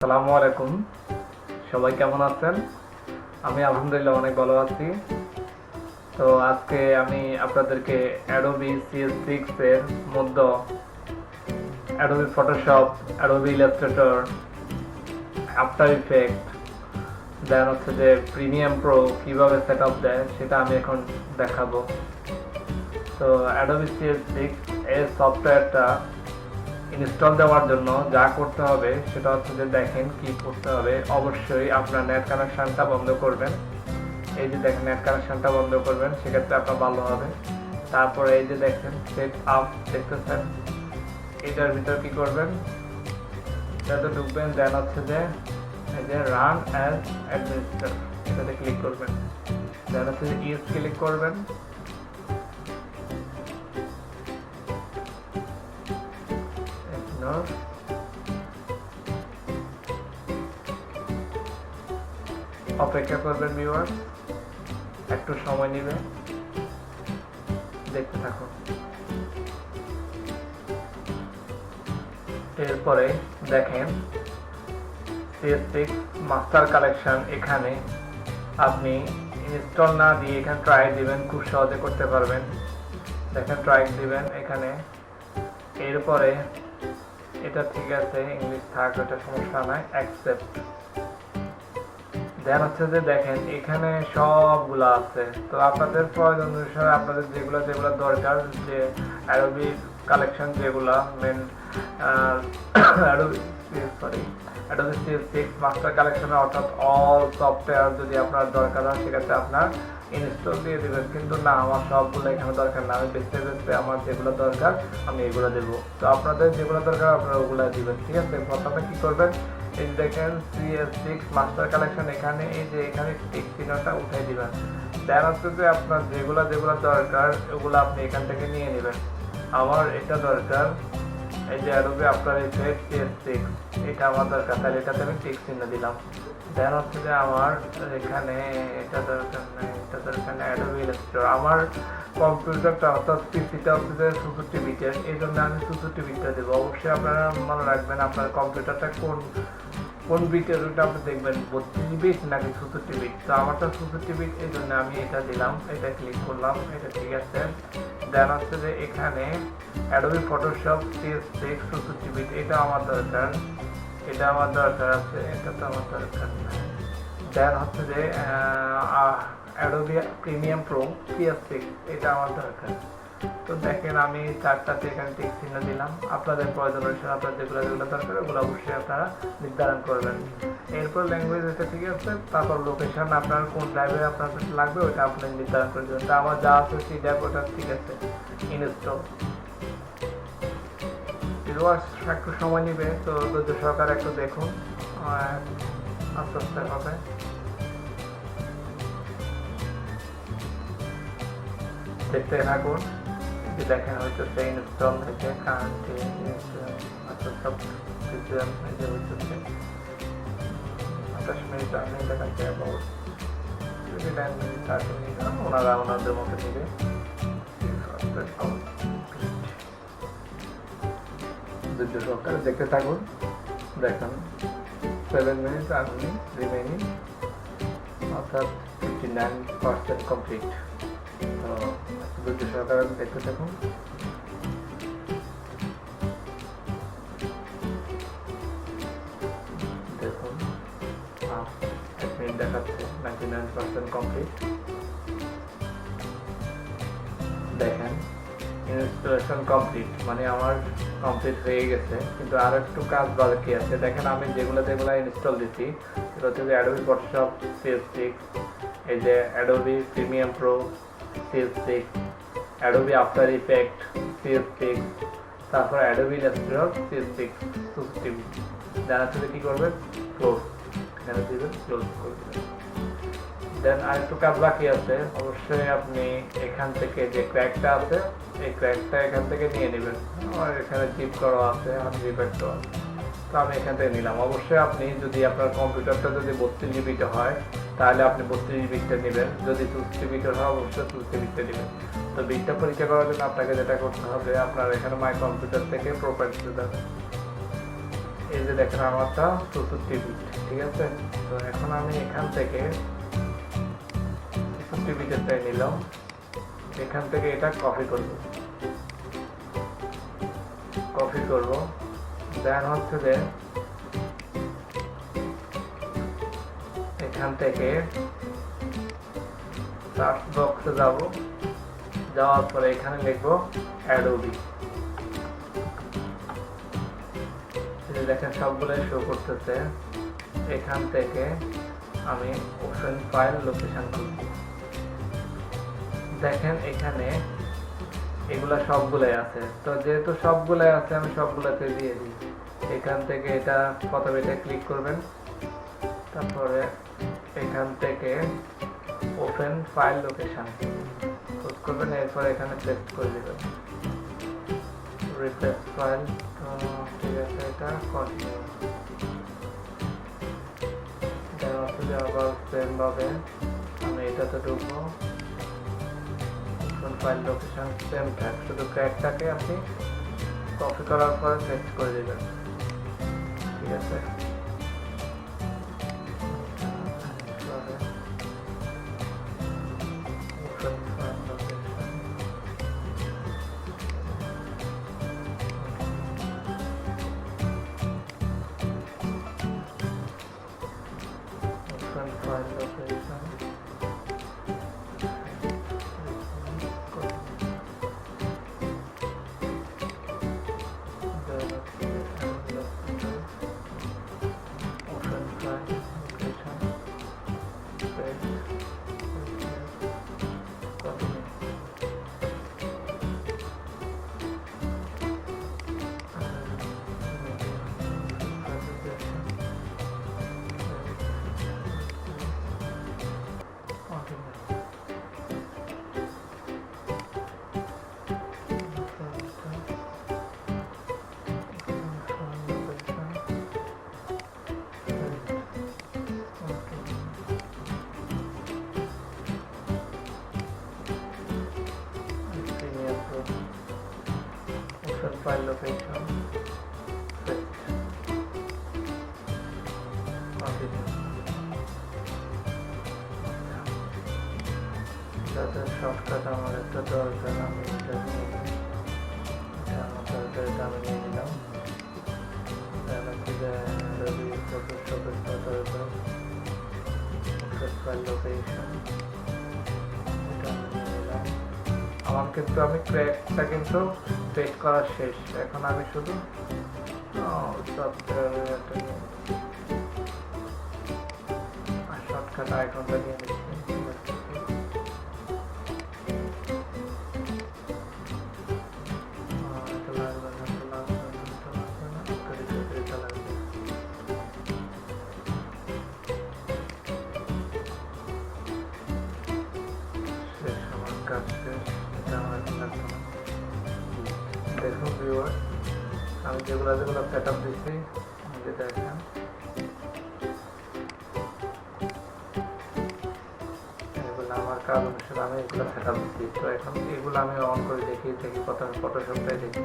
আসসালামু আলাইকুম, সবাই কেমন আছেন? আমি আলহামদুলিল্লাহ অনেক ভালো আছি। তো আজকে আমি আপনাদেরকে Adobe CS6 এর মধ্যে Adobe Photoshop, Adobe Illustrator, After Effects, দেন হচ্ছে যে প্রিমিয়াম প্রো কিভাবে সেট আপ দেয় সেটা আমি এখন দেখাবো। তো Adobe CS6 এর সফটওয়্যারটা ইনস্টল দেওয়ার জন্য যা করতে হবে সেটা হচ্ছে যে দেখেন কি করতে হবে। অবশ্যই আপনার নেট কানেকশনটা বন্ধ করবেন। এই যে দেখেন নেট কানেকশনটা বন্ধ করবেন, সেক্ষেত্রে আপনার ভালো হবে। তারপরে এই যে দেখেন সেট আপ দেখতেছেন, এটার ভিতর কি করবেন, এটাতে ঢুকবেন। দেন হচ্ছে যে এই যে রান অ্যাজ অ্যাডমিনিস্ট্রেটর এটাতে ক্লিক করবেন। দেন হচ্ছে যে ইয়েস ক্লিক করবেন। অপেক্ষা করবেন ভিউয়ার্স, একটু সময় নেবে, দেখতে থাকুন। এরপরে দেখেন CS6 মাস্টার কালেকশন, এখানে আপনি ইনস্টল না দিয়ে এখানে ট্রাই দিবেন, খুব সহজে করতে পারবেন। দেখেন ট্রাই দিবেন এখানে। এরপরে এটা ঠিক আছে, ইংলিশ থাক, এটা সমস্যা নাই, অ্যাকসেপ্ট। দেন হচ্ছে যে দেখেন এখানে সবগুলো আছে। তো আপনাদের প্রয়োজন অনুসারে আপনাদের যেগুলো দরকার, যে অ্যাডোবি কালেকশন যেগুলো মেন অ্যাডোবি CS6 মাস্টার কালেকশনে অর্থাৎ অল সফটওয়্যার যদি আপনার দরকার হয় সেক্ষেত্রে আপনার ইনস্টল দিয়ে দেবেন। কিন্তু না, আমার সবগুলো এখানে দরকার না, আমি বেছে আমার যেগুলো দরকার আমি এগুলো দেবো। তো আপনাদের যেগুলো দরকার আপনারা ওগুলো দিবেন, ঠিক আছে। প্রথমে কি করবেন, এই দেখেন CS6 মাস্টার কালেকশন, এখানে এই যে এখানে টিক চিহ্নটা উঠাই দিবেন। দেন হচ্ছে যে আপনার যেগুলো দরকার ওগুলো আপনি এখান থেকে নিয়ে নেবেন। আমার এটা দরকার, এই যে Adobe After Effects CS6, এটা আমার দরকার, তাহলে এটাতে আমি টিক চিহ্ন দিলাম। দেন হচ্ছে যে আমার এখানে এটা দরকার নেই, এটা দরকার নেই, Adobe Illustrator। আমার কম্পিউটারটা অর্থাৎ পিসিটা হচ্ছে যে 64 বিটের, এই জন্য আমি 64 বিটটা দেবো। অবশ্যই আপনারা মনে রাখবেন আপনার কম্পিউটারটা কোন বিটের, ওটা আপনি দেখবেন 32 বিট নাকি 64 বিট। তো আমারটা 64 বিট, এই জন্য আমি এটা দিলাম, এটা ক্লিক করলাম, এটা ঠিক আছে। দেন হচ্ছে যে এখানে Adobe Photoshop CS6 64 বিট, এটা আমার দরকার, এটা আমার দরকার আছে, এটা তো আমার দরকার না। দেন হচ্ছে যে Adobe Premium Pro CS6, এটা আমার দরকার। তো দেখেন আমি চারটাতে এখানে টিক চিহ্ন দিলাম। আপনাদের প্রয়োজন অনুসারে আপনার যেগুলো দরকার ওগুলো অবশ্যই আপনারা নির্ধারণ করবেন। এরপর ল্যাঙ্গুয়েজ, এটা ঠিক আছে। তারপর লোকেশন, আপনার কোন ড্রাইভে আপনার লাগবে ওটা আপনি নির্ধারণ করে দেবেন। তো আমার যা আছে সেই ড্রাইভ, ওটা ঠিক আছে, ইনস্টল। একটু সময় নিবে, তো ধৈর্য সহকারে একটু দেখুন, আস্তে আস্তে হবে। দেখতে থাকুন, দেখেন হয়তো ইনস্টল হয়েছে, কারেন্টলি সব কিছু হচ্ছে 28 মিনিট আমি দেখাচ্ছে, যদি 9 মিনিট 8 মিনিট ওনারা ওনাদের মতো নিবে। ধৈর্য সহকারে দেখতে থাকুন, দেখেন 7 মিনিট রিমেইনিং, অর্থাৎ 59% কমপ্লিট। তো ধৈর্য সহকারে দেখতে থাকুন। দেখুন 1 মিনিট দেখাচ্ছে, 99% কমপ্লিট। দেখেন ইনস্টলেশন কমপ্লিট, মানে আমার কমপ্লিট হয়ে গেছে, কিন্তু আর একটু কাজ বাকি আছে। দেখেন আমি যেগুলো ইনস্টল দিচ্ছি সেটা হচ্ছে যে Adobe Photoshop CS6, এই যে Adobe Premium Pro CS6, Adobe After Effects CS6, তারপর Adobe Illustrator CS6 64 বিট। দেন হচ্ছে কি করবেন, ক্লোজ, এখানে দিবেন, ক্লোজ করবেন। দেন আরেকটু কাজ বাকি আছে, অবশ্যই আপনি এখান থেকে যে ক্র্যাকটা আছে এই ক্র্যাকটা এখান থেকে নিয়ে নেবেন। আমার এখানে জিপ করা আছে, আনজিপ একটা আছে, তো আমি এখান থেকে নিলাম। অবশ্যই আপনি যদি আপনার কম্পিউটারটা যদি 32 জিবিতে হয় তাহলে আপনি 32 বিটটা নেবেন, যদি 64 বিটের হয় অবশ্যই 64 বিটটা নেবেন। তো বিটটা পরীক্ষা করার জন্য আপনাকে যেটা করতে হবে, আপনার এখানে মাই কম্পিউটার থেকে প্রোফাইলসে যাবেন। এই যে দেখেন আমারটা 64 বিট, ঠিক আছে। তো এখন আমি এখান থেকে 64 বিটেরটাই নিলাম, এখান থেকে এটা কপি করব, দেন হচ্ছে যে এখান থেকে সার্চ বক্সে যাওয়ার পরে এখানে লিখবো অ্যাডোবি। দেখেন সবগুলো শো করতেছে। এখান থেকে আমি ওপেন ফাইল লোকেশন করব, দেখেন এখানে এগুলা সবগুলাই আছে। তো যেহেতু সবগুলাই আছে আমি সবগুলাতে দিয়ে দিই। এখান থেকে এটা প্রথমে এটা ক্লিক করবেন, তারপরে এখান থেকে ওপেন ফাইল লোকেশন চুজ করবেন, এরপর এখানে পেস্ট করে দেবেন রিপ্লেস ফাইল। তো ঠিক আছে, এটা কন্টিনিউ। আবার সেম ভাবে আমি এটাতে ঢুকবো, open file location same tag, শুধু ক্র্যাকটাকে আপনি কপি করার পর পেস্ট করে দেবেন, ঠিক আছে। File location, set, continue. যাতে শর্টকাট আমার একটা দরকার, আমি এটা নিয়ে নিলাম। Adobe Photoshop দরকার, set file location, এটা আমি নিয়ে নিলাম। আমার কিন্তু আমি ক্র্যাকটা কিন্তু পেস্ট করা শেষ, এখন আমি শুধু শর্টকাট আইকনটা নিয়ে নিচ্ছি। শেষ, আমার কাজ শেষ, এটা আমার এখন লাগবে না। দেখুন ভিউয়ার, আমি যেগুলো সেট আপ দিচ্ছি দেখেন, এগুলো আমার কাজ অনুসারে আমি এগুলো সেট আপ দিচ্ছি। তো এখন এগুলো আমি অন করে দেখি প্রথমে ফটোশপটাই দেখি।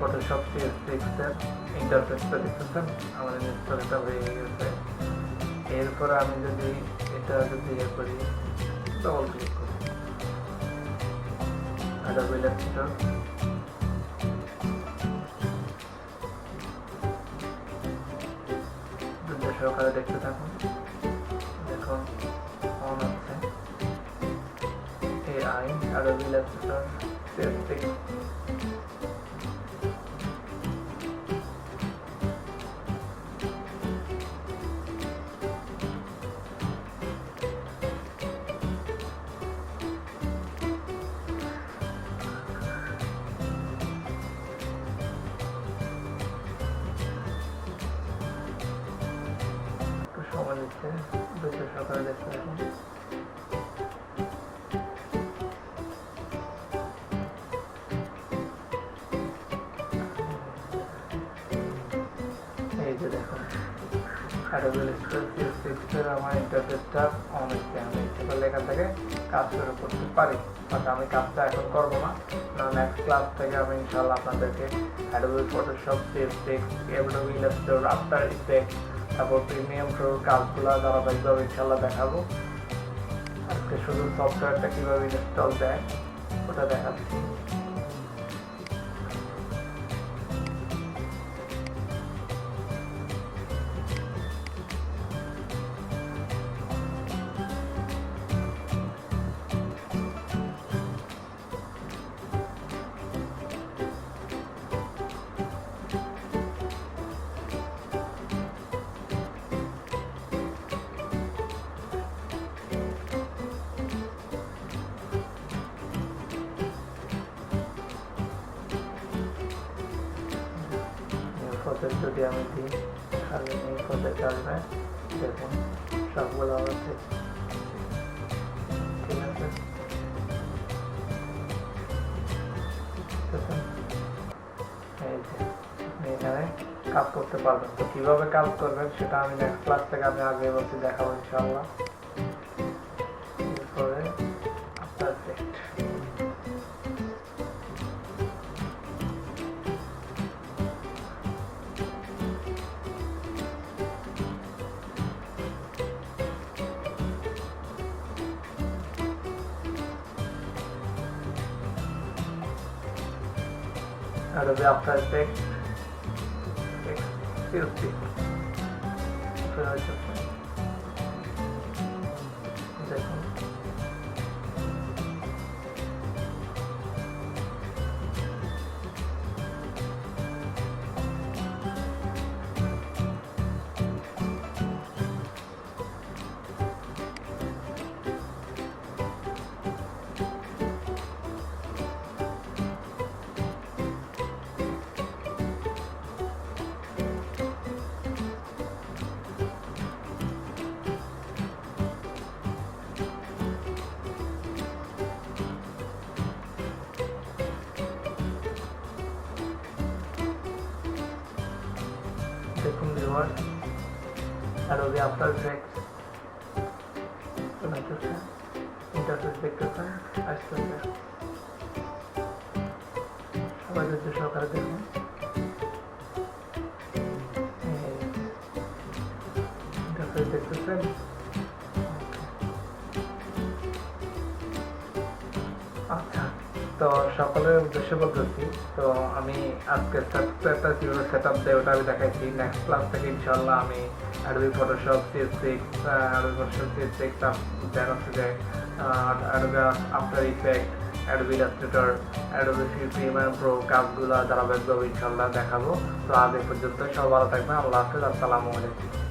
Photoshop CS6 এর ইন্টারফেসটা দেখতেছেন, আমাদের ইনস্টলটা হয়ে গেছে। এরপর আমি যদি এটা ইয়ে করি, ডবল ক্লিক করি Adobe Illustrator, সহকারে দেখতে থাকুন। দেখুন অন আছে AI Adobe Illustrator CS6। সময় নিচ্ছে, সকালে দেখতে থাকুন। Adobe Illustrator CS6 এর আমার ইন্টারফেসটা অন আছে, আমি ইচ্ছা করলে এখান থেকে কাজ শুরু করতে পারি, বাট আমি কাজটা এখন করব না। নেক্সট ক্লাস থেকে আমি ইনশাআল্লাহ আপনাদেরকে Adobe Photoshop CS6, Adobe Illustrator, After Effects, তারপর প্রিমিয়াম প্রোর কাজগুলো ধারাবাহিকভাবে ইনশাআল্লাহ দেখাবো। আজকে শুধু সফটওয়্যারটা কীভাবে ইনস্টল দেয় ওটা দেখাচ্ছি। প্রজেক্ট যদি আমি দিই তাহলে এই প্রজেক্ট আসবে, দেখুন সবগুলো আছে, ঠিক আছে। এই যে আপনি এখানে কাজ করতে পারবেন। তো কিভাবে কাজ করবেন সেটা আমি নেক্সট ক্লাস থেকে আমি আগে বলতে দেখাবো ইনশাআল্লাহ। এরপরে after effect, Adobe After Effects CS6 দেখুন দেখুন viewer Adobe After Effects interface দেখতেছেন, আসতেছে সবাই যদি সহকারে দেখুন। ইন্টারফেস দেখতেছেন, আচ্ছা। তো সকলের উদ্দেশ্যে বলতেছি, তো আমি আজকে সফটওয়্যারটা কীভাবে সেট আপ দেয় ওটা আমি দেখাইছি। নেক্সট ক্লাস থেকে ইনশাআল্লাহ আমি Adobe Photoshop CS6, দেন হচ্ছে যে Adobe After Effects, Adobe Illustrator, Adobe Premiere Pro কাজগুলো ধারাবাহিকভাবে ইনশাআল্লাহ দেখাবো। তো আজ এই পর্যন্ত, সব ভালো থাকবেন, আল্লাহ হাফেজ, আসসালামু আলাইকুম।